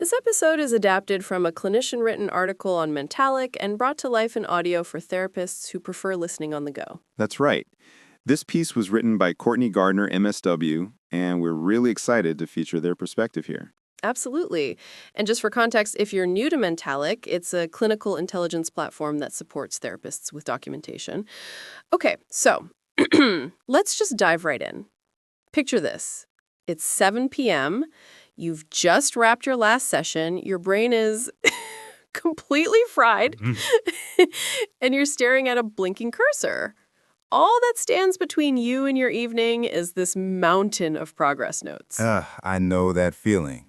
This episode is adapted from a clinician-written article on Mentalyc and brought to life in audio for therapists who prefer listening on the go. That's right. This piece was written by Courtney Gardner, MSW, and we're really excited to feature their perspective here. Absolutely. And just for context, if you're new to Mentalyc, it's a clinical intelligence platform that supports therapists with documentation. Okay, so let's just dive right in. Picture this. It's 7 p.m., you've just wrapped your last session, your brain is completely fried, and you're staring at a blinking cursor. All that stands between you and your evening is this mountain of progress notes. I know that feeling.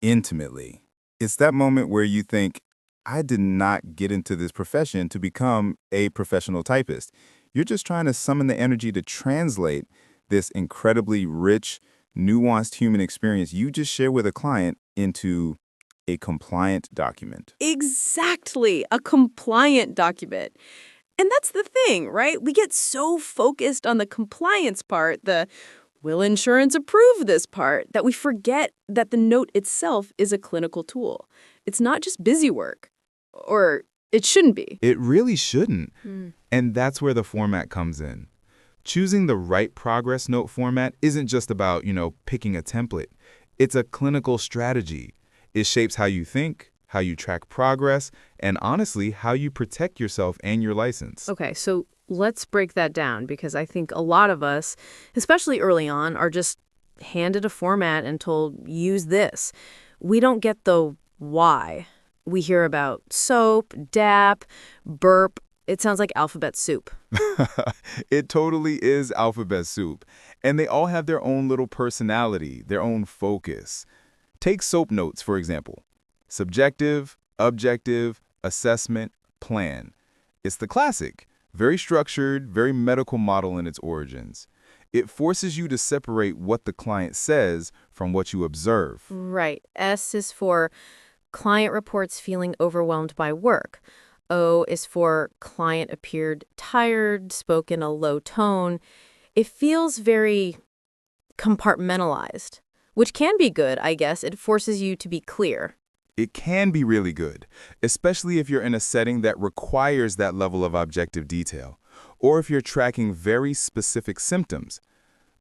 Intimately. It's that moment where you think, I did not get into this profession to become a professional typist. You're just trying to summon the energy to translate this incredibly rich, nuanced human experience you just share with a client into a compliant document. Exactly, a compliant document. And that's the thing, right? We get so focused on the compliance part, the will insurance approve this part, that we forget that the note itself is a clinical tool. It's not just busy work. Or it shouldn't be. It really shouldn't. And that's where the format comes in. Choosing the right progress note format isn't just about, picking a template. It's a clinical strategy. It shapes how you think, how you track progress, and honestly, how you protect yourself and your license. Okay, so let's break that down because I think a lot of us, especially early on, are just handed a format and told, use this. We don't get the why. We hear about SOAP, DAP, BIRP. It sounds like alphabet soup. It totally is alphabet soup. And they all have their own little personality, their own focus. Take SOAP notes, for example. Subjective, objective, assessment, plan. It's the classic, very structured, very medical model in its origins. It forces you to separate what the client says from what you observe. Right. S is for client reports feeling overwhelmed by work. O is for client appeared tired, spoke in a low tone. It feels very compartmentalized, which can be good, I guess. It forces you to be clear. It can be really good, especially if you're in a setting that requires that level of objective detail, or if you're tracking very specific symptoms.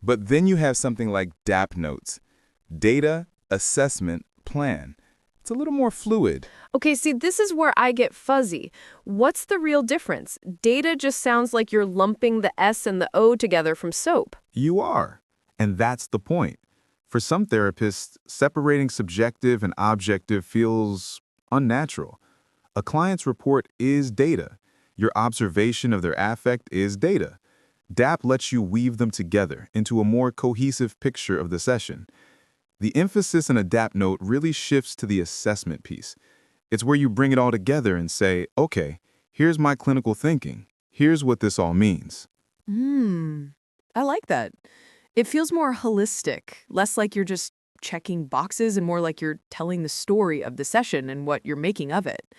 But then you have something like DAP notes, data, assessment, plan. It's a little more fluid. Okay, see, this is where I get fuzzy. What's the real difference? Data just sounds like you're lumping the S and the O together from SOAP. You are, and that's the point. For some therapists, separating subjective and objective feels unnatural. A client's report is data. Your observation of their affect is data. DAP lets you weave them together into a more cohesive picture of the session. The emphasis in a DAP note really shifts to the assessment piece. It's where you bring it all together and say, okay, here's my clinical thinking. Here's what this all means. I like that. It feels more holistic, less like you're just checking boxes and more like you're telling the story of the session and what you're making of it.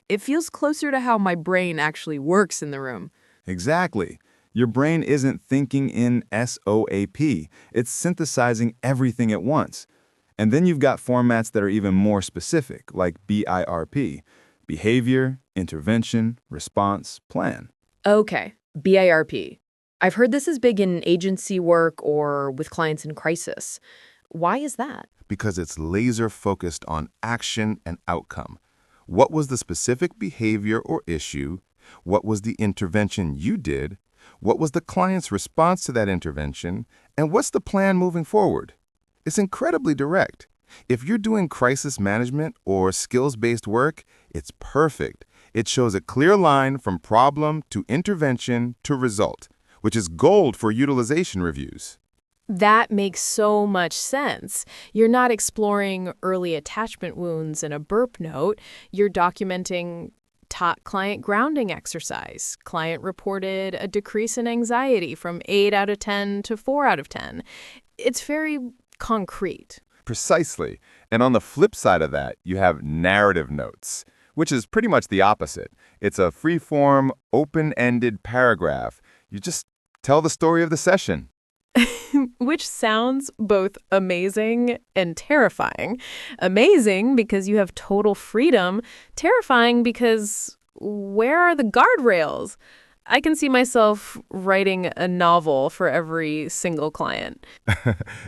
It feels closer to how my brain actually works in the room. Exactly. Your brain isn't thinking in SOAP. It's synthesizing everything at once. And then you've got formats that are even more specific, like BIRP, behavior, intervention, response, plan. Okay, BIRP. I've heard this is big in agency work or with clients in crisis. Why is that? Because it's laser focused on action and outcome. What was the specific behavior or issue? What was the intervention you did? What was the client's response to that intervention? And what's the plan moving forward? It's incredibly direct. If you're doing crisis management or skills-based work, it's perfect. It shows a clear line from problem to intervention to result, which is gold for utilization reviews. That makes so much sense. You're not exploring early attachment wounds in a BIRP note. You're documenting taught client grounding exercise. Client reported a decrease in anxiety from 8 out of 10 to 4 out of 10. It's very concrete. Precisely. And on the flip side of that, you have narrative notes, which is pretty much the opposite. It's a free-form, open-ended paragraph. You just tell the story of the session. which sounds both amazing and terrifying. Amazing because you have total freedom, terrifying because where are the guardrails? I can see myself writing a novel for every single client.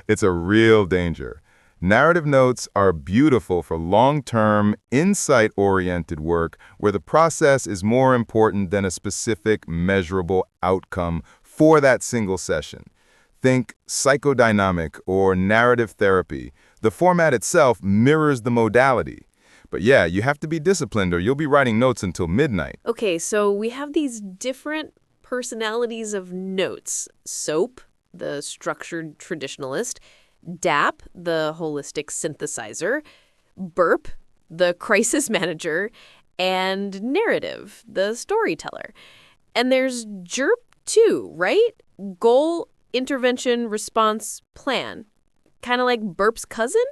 It's a real danger. Narrative notes are beautiful for long-term, insight-oriented work where the process is more important than a specific, measurable outcome for that single session. Think psychodynamic or narrative therapy. The format itself mirrors the modality. But yeah, you have to be disciplined or you'll be writing notes until midnight. Okay, so we have these different personalities of notes. SOAP, the structured traditionalist, DAP, the holistic synthesizer, BIRP, the crisis manager, and narrative, the storyteller. And there's GIRP too, right? Goal, intervention, response, plan. Kind of like BIRP's cousin?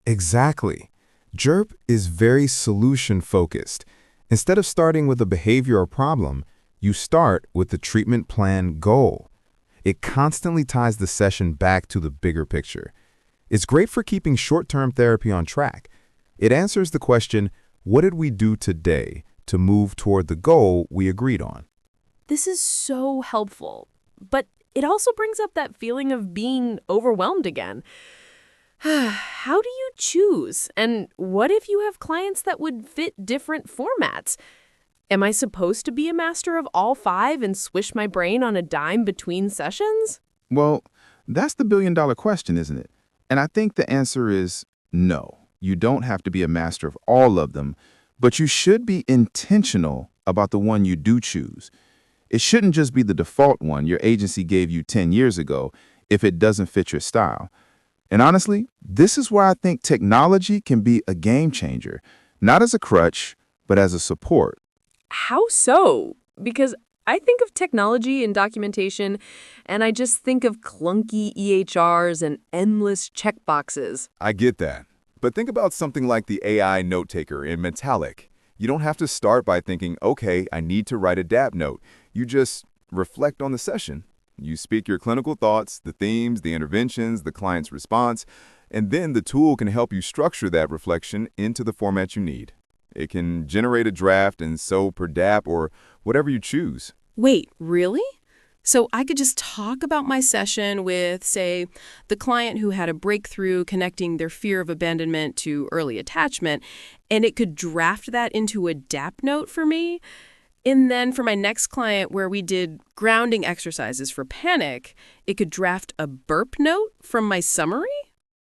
Exactly. GIRP is very solution-focused. Instead of starting with a behavior or problem, you start with the treatment plan goal. It constantly ties the session back to the bigger picture. It's great for keeping short-term therapy on track. It answers the question, what did we do today to move toward the goal we agreed on? This is so helpful, but it also brings up that feeling of being overwhelmed again. How do you choose? And what if you have clients that would fit different formats? Am I supposed to be a master of all 5 and swish my brain on a dime between sessions? Well, that's the billion-dollar question, isn't it? And I think the answer is no. You don't have to be a master of all of them, but you should be intentional about the one you do choose. It shouldn't just be the default one your agency gave you 10 years ago if it doesn't fit your style. And honestly, this is why I think technology can be a game changer, not as a crutch, but as a support. How so? Because I think of technology and documentation, and I just think of clunky EHRs and endless checkboxes. I get that. But think about something like the AI note taker in Mentalyc. You don't have to start by thinking, okay, I need to write a DAP note. You just reflect on the session. You speak your clinical thoughts, the themes, the interventions, the client's response, and then the tool can help you structure that reflection into the format you need. It can generate a draft and sew per DAP or whatever you choose. Wait, really? So I could just talk about my session with, say, the client who had a breakthrough connecting their fear of abandonment to early attachment, and it could draft that into a DAP note for me? And then for my next client where we did grounding exercises for panic, it could draft a BIRP note from my summary?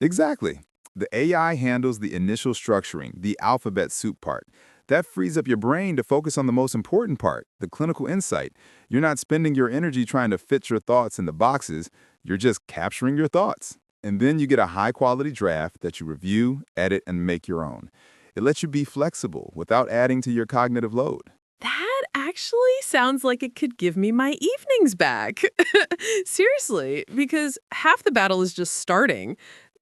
Exactly. The AI handles the initial structuring, the alphabet soup part. That frees up your brain to focus on the most important part, the clinical insight. You're not spending your energy trying to fit your thoughts in the boxes. You're just capturing your thoughts. And then you get a high-quality draft that you review, edit, and make your own. It lets you be flexible without adding to your cognitive load. That actually sounds like it could give me my evenings back. Seriously, because half the battle is just starting.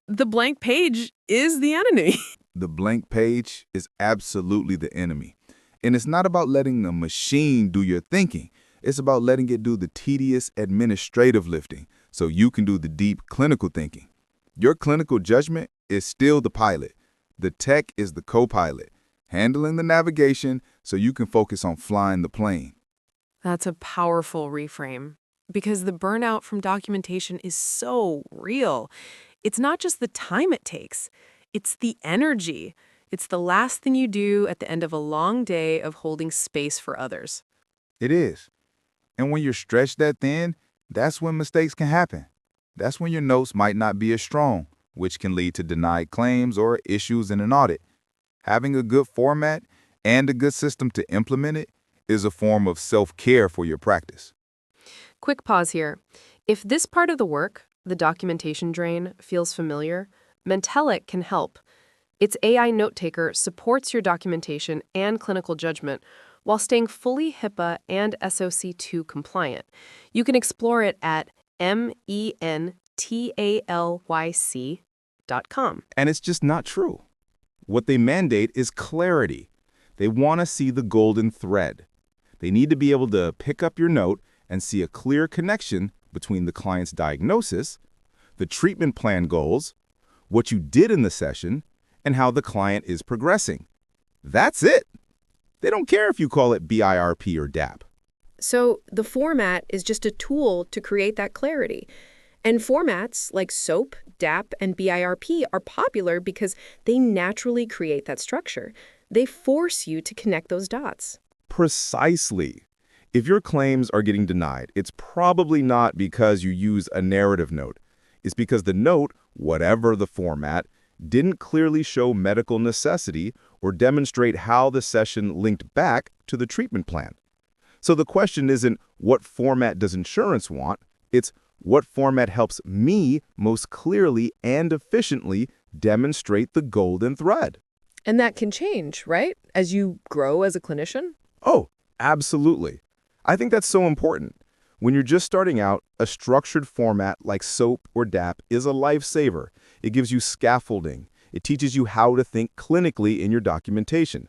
The blank page is the enemy. The blank page is absolutely the enemy. And it's not about letting the machine do your thinking. It's about letting it do the tedious administrative lifting so you can do the deep clinical thinking. Your clinical judgment is still the pilot. The tech is the co-pilot, handling the navigation so you can focus on flying the plane. That's a powerful reframe because the burnout from documentation is so real. It's not just the time it takes. It's the energy. It's the last thing you do at the end of a long day of holding space for others. It is. And when you're stretched that thin, that's when mistakes can happen. That's when your notes might not be as strong, which can lead to denied claims or issues in an audit. Having a good format and a good system to implement it is a form of self-care for your practice. Quick pause here. If this part of the work, the documentation drain, feels familiar, Mentalyc can help. Its AI note taker supports your documentation and clinical judgment while staying fully HIPAA and SOC 2 compliant. You can explore it at Mentalyc.com. And it's just not true. What they mandate is clarity. They want to see the golden thread. They need to be able to pick up your note and see a clear connection between the client's diagnosis, the treatment plan goals, what you did in the session, and how the client is progressing. That's it. They don't care if you call it BIRP or DAP. So the format is just a tool to create that clarity. And formats like SOAP, DAP, and BIRP are popular because they naturally create that structure. They force you to connect those dots. Precisely. If your claims are getting denied, it's probably not because you use a narrative note. It's because the note, whatever the format, didn't clearly show medical necessity or demonstrate how the session linked back to the treatment plan. So the question isn't, what format does insurance want? It's, what format helps me most clearly and efficiently demonstrate the golden thread? And that can change, right? As you grow as a clinician? Oh, absolutely. I think that's so important. When you're just starting out, a structured format like SOAP or DAP is a lifesaver. It gives you scaffolding. It teaches you how to think clinically in your documentation.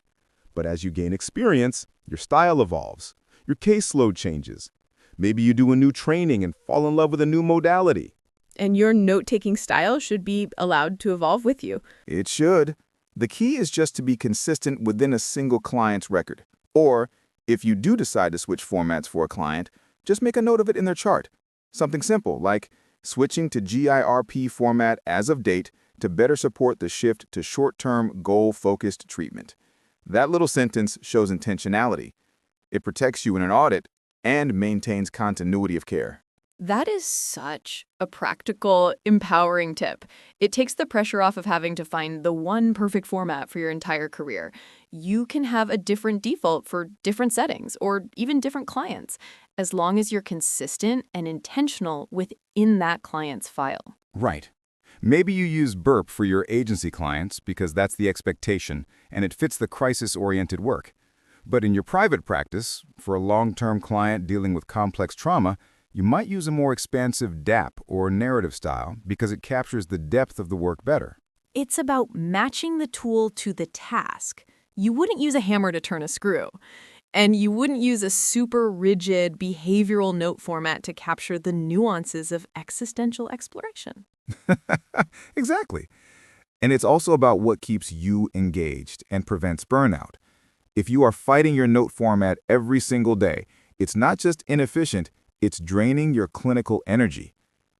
But as you gain experience, your style evolves. Your caseload changes. Maybe you do a new training and fall in love with a new modality. And your note-taking style should be allowed to evolve with you. It should. The key is just to be consistent within a single client's record. Or, if you do decide to switch formats for a client, just make a note of it in their chart. Something simple, like switching to GIRP format as of date to better support the shift to short-term, goal-focused treatment. That little sentence shows intentionality. It protects you in an audit and maintains continuity of care. That is such a practical, empowering tip. It takes the pressure off of having to find the one perfect format for your entire career. You can have a different default for different settings or even different clients, as long as you're consistent and intentional within that client's file. Right. Maybe you use BIRP for your agency clients because that's the expectation and it fits the crisis-oriented work. But in your private practice, for a long-term client dealing with complex trauma, you might use a more expansive DAP or narrative style because it captures the depth of the work better. It's about matching the tool to the task. You wouldn't use a hammer to turn a screw. And you wouldn't use a super rigid behavioral note format to capture the nuances of existential exploration. Exactly. And it's also about what keeps you engaged and prevents burnout. If you are fighting your note format every single day, it's not just inefficient, it's draining your clinical energy.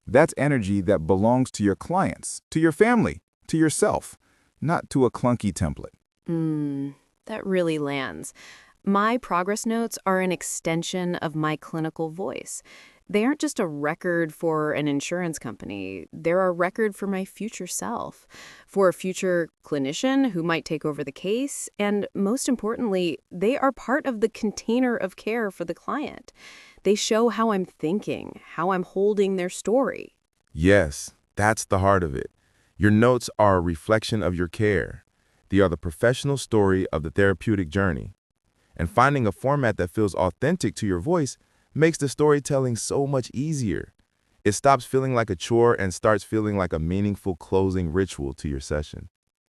That's energy that belongs to your clients, to your family, to yourself, not to a clunky template. That really lands. My progress notes are an extension of my clinical voice. They aren't just a record for an insurance company. They're a record for my future self, for a future clinician who might take over the case, and most importantly, they are part of the container of care for the client. They show how I'm thinking, how I'm holding their story. Yes, that's the heart of it. Your notes are a reflection of your care. They are the professional story of the therapeutic journey. And finding a format that feels authentic to your voice makes the storytelling so much easier. It stops feeling like a chore and starts feeling like a meaningful closing ritual to your session.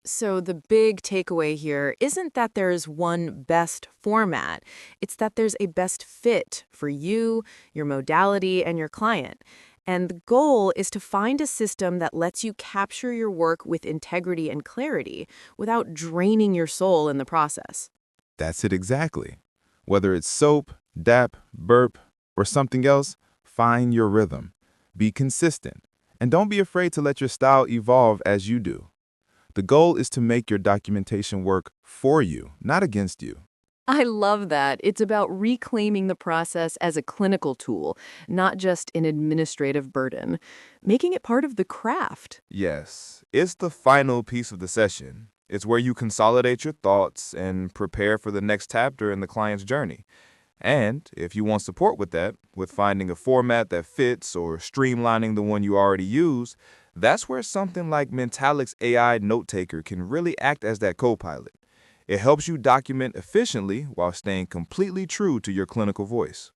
So the big takeaway here isn't that there's one best format. It's that there's a best fit for you, your modality, and your client. And the goal is to find a system that lets you capture your work with integrity and clarity without draining your soul in the process. That's it exactly. Whether it's SOAP, DAP, BIRP, or something else, find your rhythm. Be consistent. And don't be afraid to let your style evolve as you do. The goal is to make your documentation work for you, not against you. I love that. It's about reclaiming the process as a clinical tool, not just an administrative burden, making it part of the craft. Yes, it's the final piece of the session. It's where you consolidate your thoughts and prepare for the next chapter in the client's journey. And if you want support with that, with finding a format that fits or streamlining the one you already use, that's where something like Mentalyc's AI note taker can really act as that co-pilot. It helps you document efficiently while staying completely true to your clinical voice.